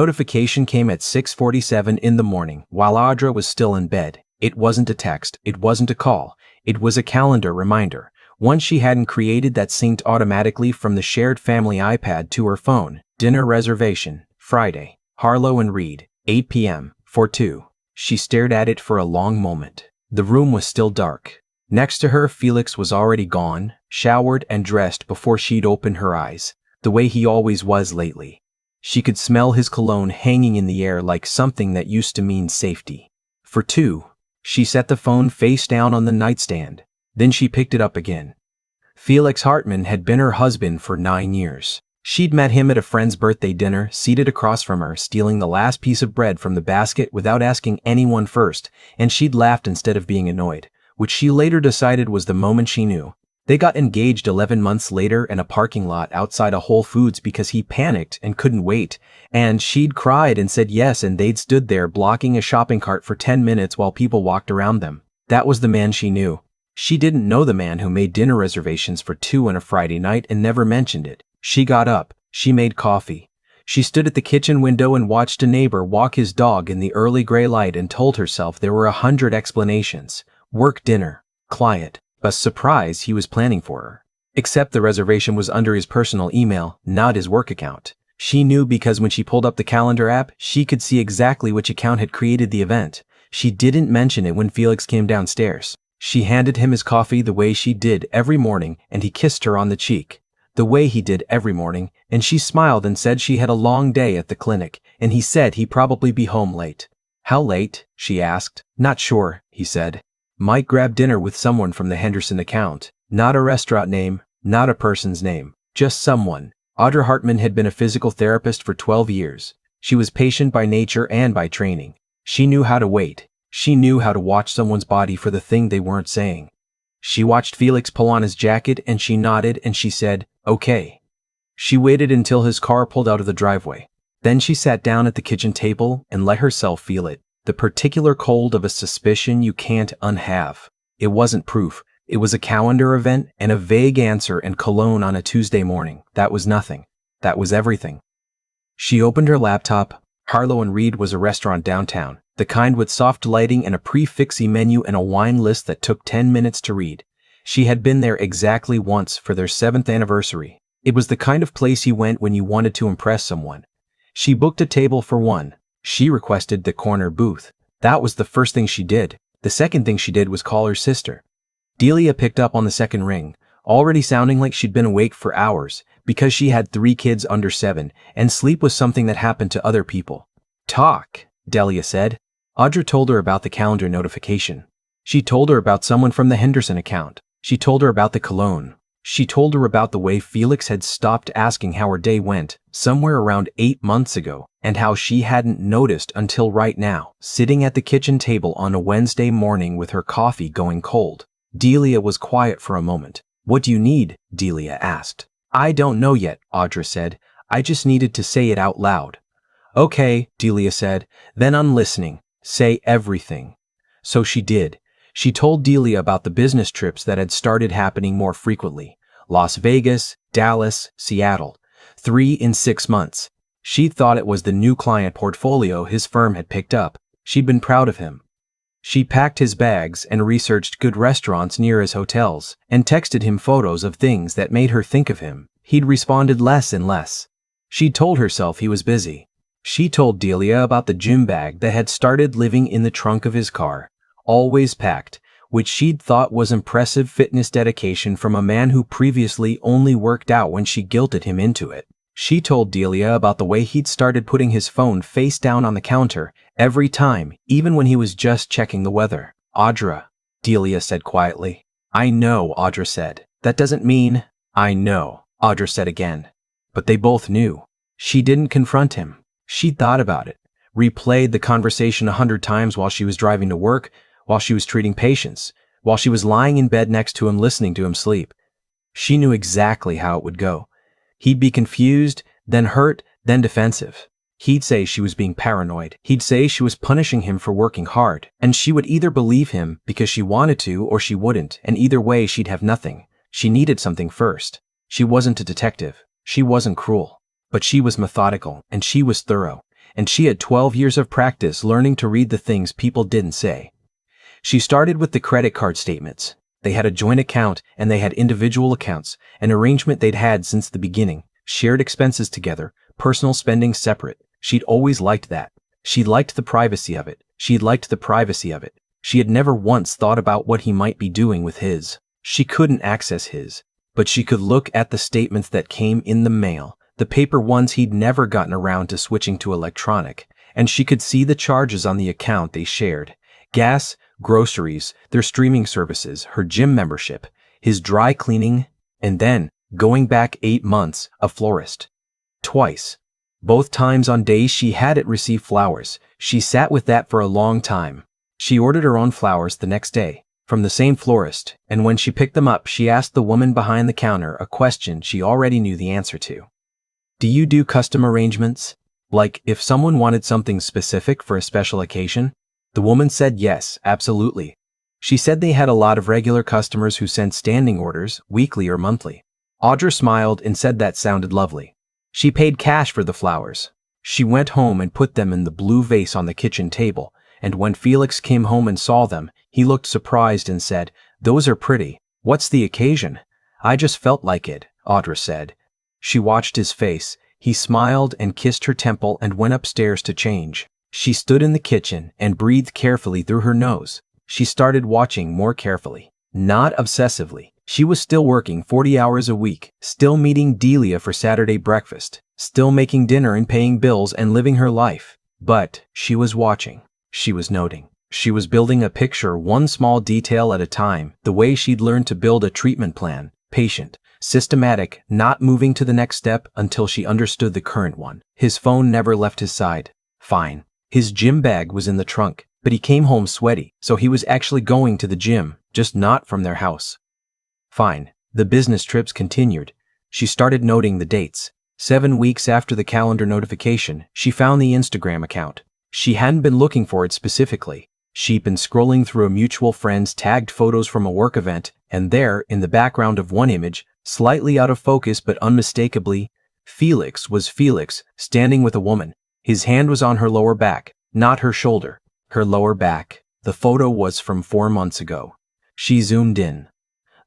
Notification came at 6:47 in the morning while Audra was still in bed. It wasn't a text, it wasn't a call, it was a calendar reminder, one she hadn't created that synced automatically from the shared family iPad to her phone. Dinner reservation, Friday, Harlow and Reed, 8 p.m., for two. She stared at it for a long moment. The room was still dark. Next to her, Felix was already gone, showered and dressed before she'd opened her eyes, the way he always was lately. She could smell his cologne hanging in the air like something that used to mean safety. For two. She set the phone face down on the nightstand. Then she picked it up again. Felix Hartman had been her husband for 9 years. She'd met him at a friend's birthday dinner, seated across from her, stealing the last piece of bread from the basket without asking anyone first, and she'd laughed instead of being annoyed, which she later decided was the moment she knew. They got engaged 11 months later in a parking lot outside a Whole Foods because he panicked and couldn't wait, and she'd cried and said yes, and they'd stood there blocking a shopping cart for 10 minutes while people walked around them. That was the man she knew. She didn't know the man who made dinner reservations for two on a Friday night and never mentioned it. She got up. She made coffee. She stood at the kitchen window and watched a neighbor walk his dog in the early gray light and told herself there were 100 explanations. Work, dinner, client. A surprise he was planning for her. Except the reservation was under his personal email, not his work account. She knew because when she pulled up the calendar app, she could see exactly which account had created the event. She didn't mention it when Felix came downstairs. She handed him his coffee the way she did every morning, and he kissed her on the cheek. The way he did every morning, and she smiled and said she had a long day at the clinic, and he said he'd probably be home late. How late? She asked. Not sure, he said. Might grab dinner with someone from the Henderson account. Not a restaurant name, not a person's name, just someone. Audra Hartman had been a physical therapist for 12 years. She was patient by nature and by training. She knew how to wait. She knew how to watch someone's body for the thing they weren't saying. She watched Felix pull on his jacket and she nodded and she said, "Okay." She waited until his car pulled out of the driveway. Then she sat down at the kitchen table and let herself feel it. The particular cold of a suspicion you can't unhave. It wasn't proof. It was a calendar event and a vague answer and cologne on a Tuesday morning. That was nothing. That was everything. She opened her laptop. Harlow and Reed was a restaurant downtown, the kind with soft lighting and a prix-fixe menu and a wine list that took 10 minutes to read. She had been there exactly once for their 7th anniversary. It was the kind of place you went when you wanted to impress someone. She booked a table for one. She requested the corner booth. That was the first thing she did. The second thing she did was call her sister. Delia picked up on the second ring, already sounding like she'd been awake for hours, because she had 3 kids under 7, and sleep was something that happened to other people. Talk, Delia said. Audra told her about the calendar notification. She told her about someone from the Henderson account. She told her about the cologne. She told her about the way Felix had stopped asking how her day went somewhere around 8 months ago, and how she hadn't noticed until right now, sitting at the kitchen table on a Wednesday morning with her coffee going cold. Delia was quiet for a moment. What do you need? Delia asked. I don't know yet, Audra said. I just needed to say it out loud. Okay, Delia said. Then I'm listening. Say everything. So she did. She told Delia about the business trips that had started happening more frequently. Las Vegas, Dallas, Seattle. 3 in 6 months. She thought it was the new client portfolio his firm had picked up. She'd been proud of him. She packed his bags and researched good restaurants near his hotels and texted him photos of things that made her think of him. He'd responded less and less. She'd told herself he was busy. She told Delia about the gym bag that had started living in the trunk of his car, always packed, which she'd thought was impressive fitness dedication from a man who previously only worked out when she guilted him into it. She told Delia about the way he'd started putting his phone face down on the counter every time, even when he was just checking the weather. Audra, Delia said quietly. I know, Audra said. That doesn't mean... I know, Audra said again. But they both knew. She didn't confront him. She thought about it, replayed the conversation 100 times while she was driving to work, while she was treating patients, while she was lying in bed next to him listening to him sleep. She knew exactly how it would go. He'd be confused, then hurt, then defensive. He'd say she was being paranoid. He'd say she was punishing him for working hard, and she would either believe him because she wanted to or she wouldn't, and either way she'd have nothing. She needed something first. She wasn't a detective. She wasn't cruel. But she was methodical, and she was thorough. and she had 12 years of practice learning to read the things people didn't say. She started with the credit card statements. They had a joint account and they had individual accounts, an arrangement they'd had since the beginning, shared expenses together, personal spending separate. She'd always liked that. She liked the privacy of it. She liked the privacy of it. She had never once thought about what he might be doing with his. She couldn't access his, but she could look at the statements that came in the mail, the paper ones he'd never gotten around to switching to electronic, and she could see the charges on the account they shared. Gas, groceries, their streaming services, her gym membership, his dry cleaning, and then, going back 8 months, a florist. Twice. Both times on days she hadn't received flowers. She sat with that for a long time. She ordered her own flowers the next day, from the same florist, and when she picked them up, she asked the woman behind the counter a question she already knew the answer to. Do you do custom arrangements? Like, if someone wanted something specific for a special occasion? The woman said yes, absolutely. She said they had a lot of regular customers who sent standing orders, weekly or monthly. Audra smiled and said that sounded lovely. She paid cash for the flowers. She went home and put them in the blue vase on the kitchen table, and when Felix came home and saw them, he looked surprised and said, "Those are pretty. What's the occasion?" "I just felt like it," Audra said. She watched his face. He smiled and kissed her temple and went upstairs to change. She stood in the kitchen and breathed carefully through her nose. She started watching more carefully, not obsessively. She was still working 40 hours a week, still meeting Delia for Saturday breakfast, still making dinner and paying bills and living her life. But she was watching. She was noting. She was building a picture one small detail at a time, the way she'd learned to build a treatment plan, patient, systematic, not moving to the next step until she understood the current one. His phone never left his side. Fine. His gym bag was in the trunk, but he came home sweaty, so he was actually going to the gym, just not from their house. Fine. The business trips continued. She started noting the dates. 7 weeks after the calendar notification, she found the Instagram account. She hadn't been looking for it specifically. She'd been scrolling through a mutual friend's tagged photos from a work event, and there, in the background of one image, slightly out of focus but unmistakably, Felix was Felix, standing with a woman. His hand was on her lower back, not her shoulder. Her lower back. The photo was from 4 months ago. She zoomed in.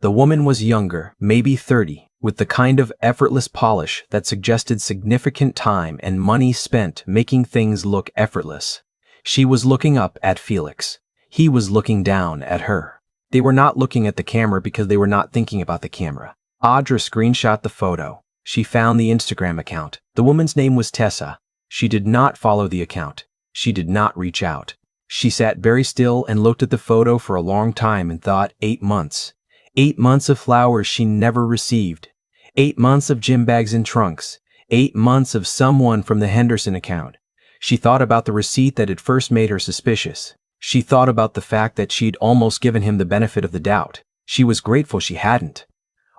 The woman was younger, maybe 30, with the kind of effortless polish that suggested significant time and money spent making things look effortless. She was looking up at Felix. He was looking down at her. They were not looking at the camera because they were not thinking about the camera. Audra screenshot the photo. She found the Instagram account. The woman's name was Tessa. She did not follow the account. She did not reach out. She sat very still and looked at the photo for a long time and thought, 8 months. 8 months of flowers she never received. 8 months of gym bags and trunks. 8 months of someone from the Henderson account. She thought about the receipt that had first made her suspicious. She thought about the fact that she'd almost given him the benefit of the doubt. She was grateful she hadn't.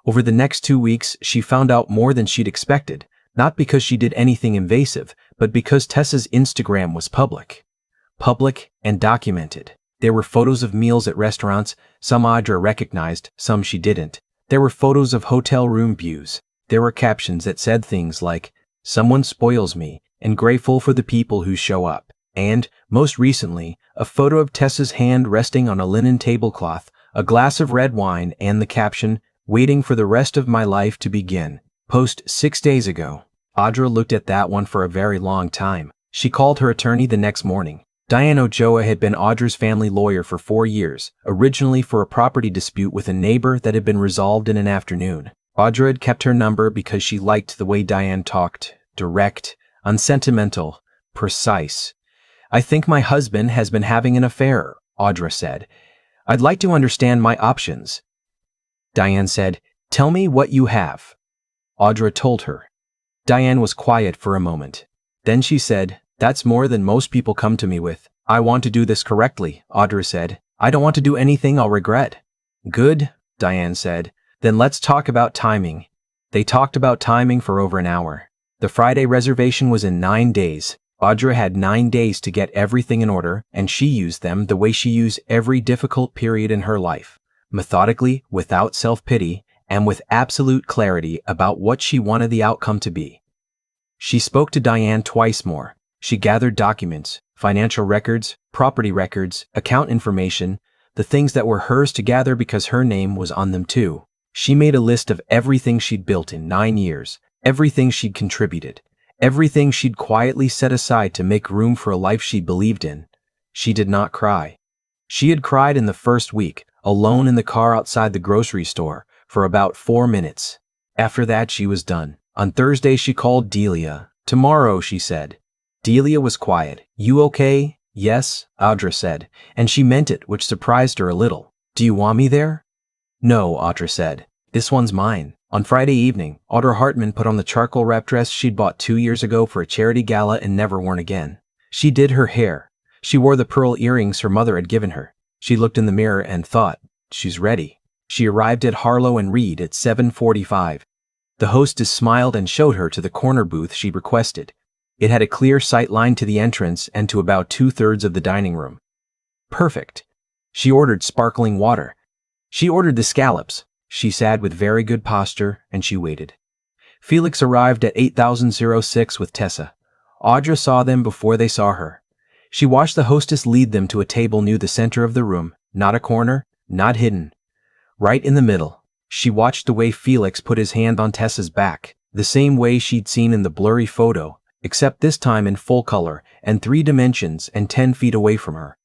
Over the next 2 weeks, she found out more than she'd expected, not because she did anything invasive, but because Tessa's Instagram was public. Public and documented. There were photos of meals at restaurants, some Audra recognized, some she didn't. There were photos of hotel room views. There were captions that said things like, "Someone spoils me," and "Grateful for the people who show up." And, most recently, a photo of Tessa's hand resting on a linen tablecloth, a glass of red wine, and the caption, "Waiting for the rest of my life to begin." Post 6 days ago. Audra looked at that one for a very long time. She called her attorney the next morning. Diane Ochoa had been Audra's family lawyer for 4 years, originally for a property dispute with a neighbor that had been resolved in an afternoon. Audra had kept her number because she liked the way Diane talked, direct, unsentimental, precise. "I think my husband has been having an affair," Audra said. "I'd like to understand my options." Diane said, "Tell me what you have." Audra told her. Diane was quiet for a moment. Then she said, "That's more than most people come to me with. I want to do this correctly," Audra said. "I don't want to do anything I'll regret." "Good," Diane said. "Then let's talk about timing." They talked about timing for over an hour. The Friday reservation was in 9 days. Audra had 9 days to get everything in order, and she used them the way she used every difficult period in her life. Methodically, without self-pity, and with absolute clarity about what she wanted the outcome to be. She spoke to Diane twice more. She gathered documents, financial records, property records, account information, the things that were hers to gather because her name was on them too. She made a list of everything she'd built in 9 years, everything she'd contributed, everything she'd quietly set aside to make room for a life she believed in. She did not cry. She had cried in the first week, alone in the car outside the grocery store, for about 4 minutes. After that, she was done. On Thursday, she called Delia. "Tomorrow," she said. Delia was quiet. "You okay?" "Yes," Audra said, and she meant it, which surprised her a little. "Do you want me there?" "No," Audra said. "This one's mine." On Friday evening, Audra Hartman put on the charcoal wrap dress she'd bought 2 years ago for a charity gala and never worn again. She did her hair. She wore the pearl earrings her mother had given her. She looked in the mirror and thought, "She's ready." She arrived at Harlow and Reed at 7:45. The hostess smiled and showed her to the corner booth she'd requested. It had a clear sight line to the entrance and to about 2/3 of the dining room. Perfect. She ordered sparkling water. She ordered the scallops. She sat with very good posture, and she waited. Felix arrived at 8006 with Tessa. Audra saw them before they saw her. She watched the hostess lead them to a table near the center of the room, not a corner, not hidden. Right in the middle. She watched the way Felix put his hand on Tessa's back, the same way she'd seen in the blurry photo, except this time in full color and 3 dimensions and 10 feet away from her.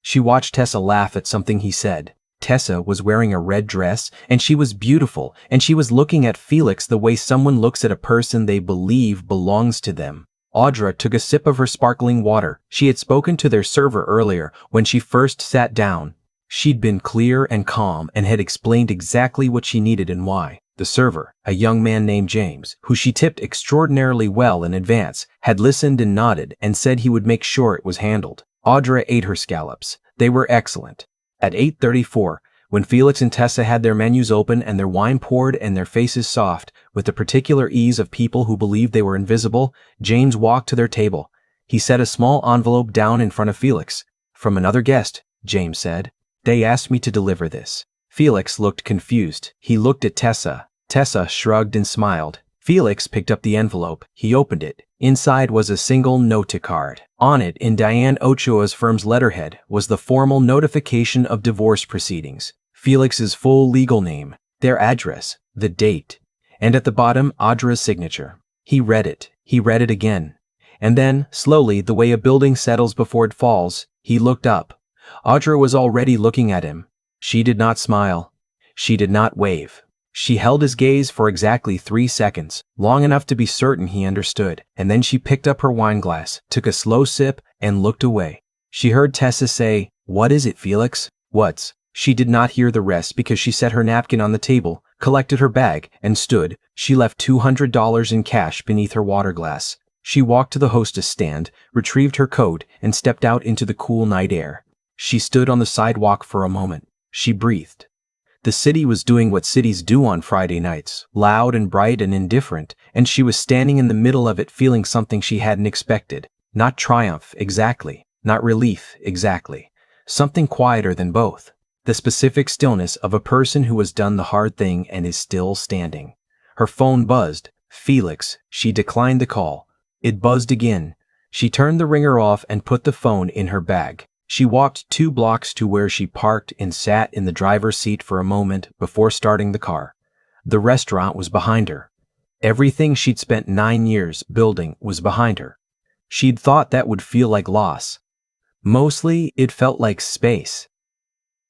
She watched Tessa laugh at something he said. Tessa was wearing a red dress, and she was beautiful, and she was looking at Felix the way someone looks at a person they believe belongs to them. Audra took a sip of her sparkling water. She had spoken to their server earlier when she first sat down. She'd been clear and calm and had explained exactly what she needed and why. The server, a young man named James, who she tipped extraordinarily well in advance, had listened and nodded and said he would make sure it was handled. Audra ate her scallops. They were excellent. At 8:34, when Felix and Tessa had their menus open and their wine poured and their faces soft, with the particular ease of people who believed they were invisible, James walked to their table. He set a small envelope down in front of Felix. "From another guest," James said. "They asked me to deliver this." Felix looked confused. He looked at Tessa. Tessa shrugged and smiled. Felix picked up the envelope. He opened it. Inside was a single note card. On it, in Diane Ochoa's firm's letterhead, was the formal notification of divorce proceedings, Felix's full legal name, their address, the date, and at the bottom, Audra's signature. He read it. He read it again. And then, slowly, the way a building settles before it falls, he looked up. Audra was already looking at him. She did not smile. She did not wave. She held his gaze for exactly 3 seconds, long enough to be certain he understood, and then she picked up her wine glass, took a slow sip, and looked away. She heard Tessa say, "What is it, Felix?" "What's?" She did not hear the rest because she set her napkin on the table, collected her bag, and stood. She left $200 in cash beneath her water glass. She walked to the hostess stand, retrieved her coat, and stepped out into the cool night air. She stood on the sidewalk for a moment. She breathed. The city was doing what cities do on Friday nights, loud and bright and indifferent, and she was standing in the middle of it feeling something she hadn't expected. Not triumph, exactly. Not relief, exactly. Something quieter than both. The specific stillness of a person who has done the hard thing and is still standing. Her phone buzzed. Felix. She declined the call. It buzzed again. She turned the ringer off and put the phone in her bag. She walked 2 blocks to where she parked and sat in the driver's seat for a moment before starting the car. The restaurant was behind her. Everything she'd spent 9 years building was behind her. She'd thought that would feel like loss. Mostly, it felt like space.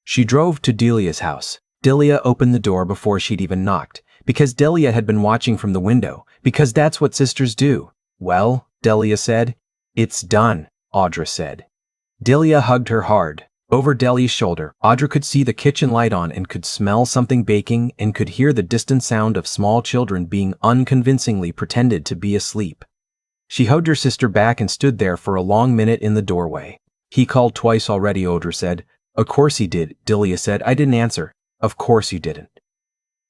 She drove to Delia's house. Delia opened the door before she'd even knocked, because Delia had been watching from the window, because that's what sisters do. "Well," Delia said. "It's done," Audra said. Delia hugged her hard. Over Delia's shoulder, Audra could see the kitchen light on and could smell something baking and could hear the distant sound of small children being unconvincingly pretended to be asleep. She hugged her sister back and stood there for a long minute in the doorway. "He called twice already," Audra said. "Of course he did," Delia said. "I didn't answer." "Of course you didn't."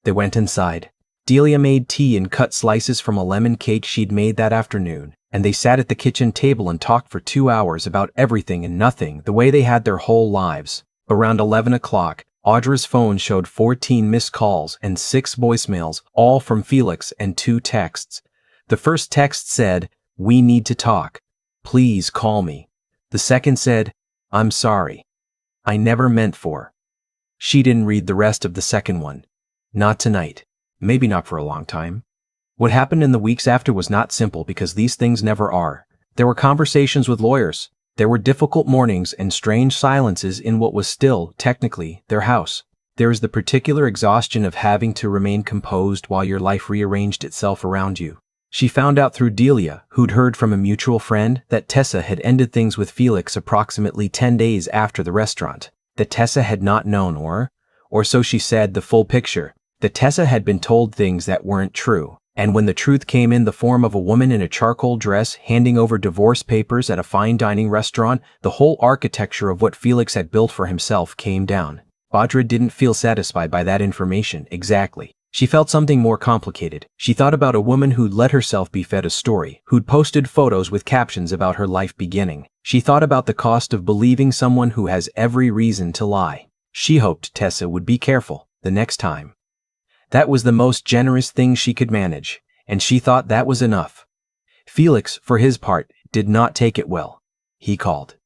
They went inside. Delia made tea and cut slices from a lemon cake she'd made that afternoon, and they sat at the kitchen table and talked for 2 hours about everything and nothing the way they had their whole lives. Around 11 o'clock, Audra's phone showed 14 missed calls and 6 voicemails, all from Felix, and 2 texts. The first text said, "We need to talk. "Please call me." The second said, "I'm sorry. I never meant for." She didn't read the rest of the second one. Not tonight. Maybe not for a long time. What happened in the weeks after was not simple because these things never are. There were conversations with lawyers. There were difficult mornings and strange silences in what was still, technically, their house. There is the particular exhaustion of having to remain composed while your life rearranged itself around you. She found out through Delia, who'd heard from a mutual friend, that Tessa had ended things with Felix approximately 10 days after the restaurant. That Tessa had not known or so she said, the full picture. That Tessa had been told things that weren't true. And when the truth came in the form of a woman in a charcoal dress handing over divorce papers at a fine dining restaurant, the whole architecture of what Felix had built for himself came down. Audra didn't feel satisfied by that information, exactly. She felt something more complicated. She thought about a woman who'd let herself be fed a story, who'd posted photos with captions about her life beginning. She thought about the cost of believing someone who has every reason to lie. She hoped Tessa would be careful the next time. That was the most generous thing she could manage, and she thought that was enough. Felix, for his part, did not take it well. He called.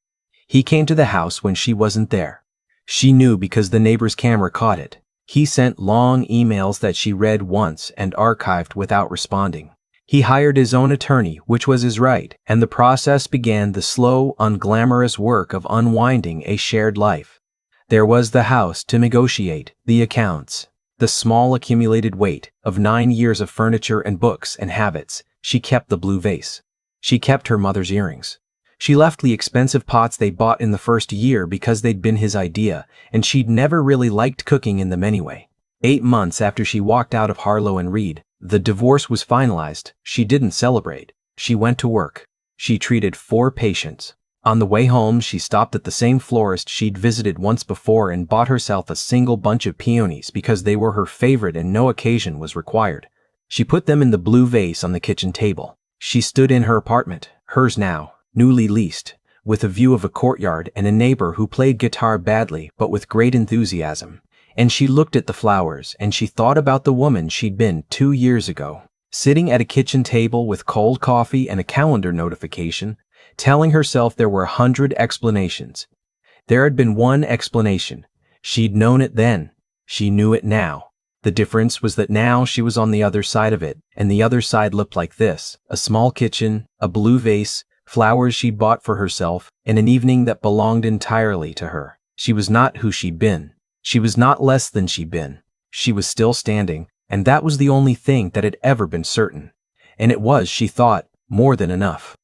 He came to the house when she wasn't there. She knew because the neighbor's camera caught it. He sent long emails that she read once and archived without responding. He hired his own attorney, which was his right, and the process began the slow, unglamorous work of unwinding a shared life. There was the house to negotiate, the accounts, the small accumulated weight of 9 years of furniture and books and habits. She kept the blue vase. She kept her mother's earrings. She left the expensive pots they bought in the first year because they'd been his idea, and she'd never really liked cooking in them anyway. 8 months after she walked out of Harlow and Reed, the divorce was finalized. She didn't celebrate. She went to work. She treated 4 patients. On the way home, she stopped at the same florist she'd visited once before and bought herself a single bunch of peonies because they were her favorite and no occasion was required. She put them in the blue vase on the kitchen table. She stood in her apartment, hers now, newly leased, with a view of a courtyard and a neighbor who played guitar badly but with great enthusiasm. And she looked at the flowers and she thought about the woman she'd been 2 years ago, sitting at a kitchen table with cold coffee and a calendar notification, telling herself there were 100 explanations. There had been one explanation. She'd known it then. She knew it now. The difference was that now she was on the other side of it, and the other side looked like this: a small kitchen, a blue vase, flowers she'd bought for herself, and an evening that belonged entirely to her. She was not who she'd been. She was not less than she'd been. She was still standing, and that was the only thing that had ever been certain. And it was, she thought, more than enough.